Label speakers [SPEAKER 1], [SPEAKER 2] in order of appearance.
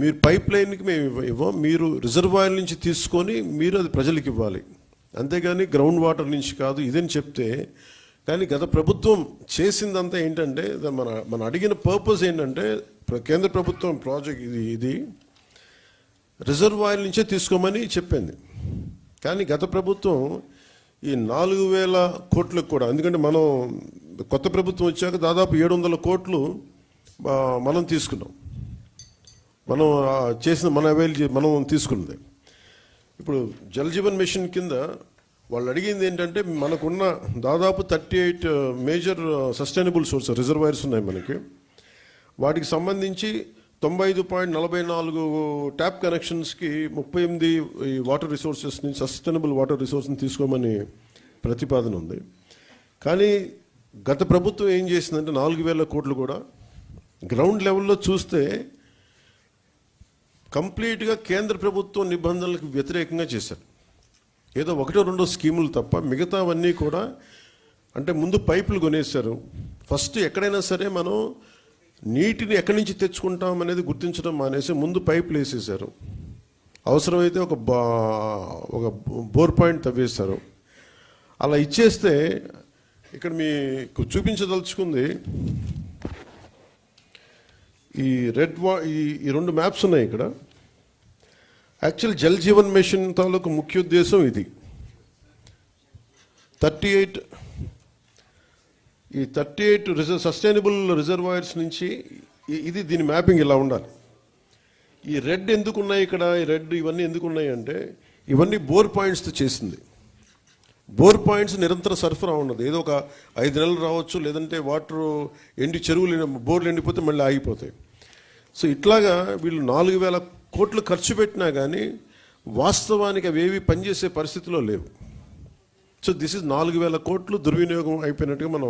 [SPEAKER 1] మీరు పైప్ లైన్కి మేము ఇవ్వం, మీరు రిజర్వాయర్ నుంచి తీసుకొని మీరు అది ప్రజలకు ఇవ్వాలి, అంతేగాని గ్రౌండ్ వాటర్ నుంచి కాదు ఇదని చెప్తే. కానీ గత ప్రభుత్వం చేసిందంతా ఏంటంటే, మన అడిగిన పర్పస్ ఏంటంటే, కేంద్ర ప్రభుత్వం ప్రాజెక్ట్ ఇది రిజర్వాయర్ నుంచే తీసుకోమని చెప్పింది. కానీ గత ప్రభుత్వం ఈ 4,000 కోట్లకు కూడా, ఎందుకంటే మనం కొత్త ప్రభుత్వం వచ్చాక దాదాపు 700 కోట్లు మనం తీసుకున్నాం, మనం చేసిన మనం తీసుకున్నది. ఇప్పుడు జల్ జీవన్ మిషన్ కింద వాళ్ళు అడిగింది ఏంటంటే, మనకున్న దాదాపు 38 మేజర్ సస్టైనబుల్ సోర్స్ రిజర్వాయర్స్ ఉన్నాయి మనకి. వాటికి సంబంధించి 95.44 ట్యాప్ కనెక్షన్స్కి 38 ఈ వాటర్ రిసోర్సెస్ నుంచి సస్టైనబుల్ వాటర్ రిసోర్స్ని తీసుకోమని ప్రతిపాదన ఉంది. కానీ గత ప్రభుత్వం ఏం చేసిందంటే 4,000 కోట్లు కూడా గ్రౌండ్ లెవెల్లో చూస్తే కంప్లీట్గా కేంద్ర ప్రభుత్వం నిబంధనలకు వ్యతిరేకంగా చేశారు. ఏదో 1-2 స్కీములు తప్ప మిగతావన్నీ కూడా, అంటే ముందు పైపులు కొనేశారు. ఫస్ట్ ఎక్కడైనా సరే మనం నీటిని ఎక్కడి నుంచి తెచ్చుకుంటాం అనేది గుర్తించడం మానేసి ముందు పైపులు వేసేసారు. అవసరమైతే ఒక బోర్ పాయింట్ తవ్వేశారు. అలా ఇచ్చేస్తే ఇక్కడ మీకు చూపించదలుచుకుంది ఈ ఈ 2 మ్యాప్స్ ఉన్నాయి ఇక్కడ. యాక్చువల్ జల్ జీవన్ మిషన్ తాలూకు ముఖ్య ఉద్దేశం ఇది. 38 సస్టైనబుల్ రిజర్వాయర్స్ నుంచి ఇది దీని మ్యాపింగ్ ఇలా ఉండాలి. ఈ రెడ్ ఎందుకు ఉన్నాయి ఇక్కడ, ఈ రెడ్ ఇవన్నీ ఎందుకు ఉన్నాయి అంటే, ఇవన్నీ బోర్ పాయింట్స్తో చేసింది. బోర్ పాయింట్స్ నిరంతర సరఫరా ఉన్నది. ఏదో ఒక 5 నెలలు రావచ్చు, లేదంటే వాటర్ చెరువులు బోర్లు ఎండిపోతే మళ్ళీ ఆగిపోతాయి. సో ఇట్లాగా వీళ్ళు 4,000 కోట్లు ఖర్చు పెట్టినా కానీ వాస్తవానికి అవేవి పనిచేసే పరిస్థితిలో లేవు. సో దిస్ ఇస్ 4,000 కోట్లు దుర్వినియోగం అయిపోయినట్టుగా మనం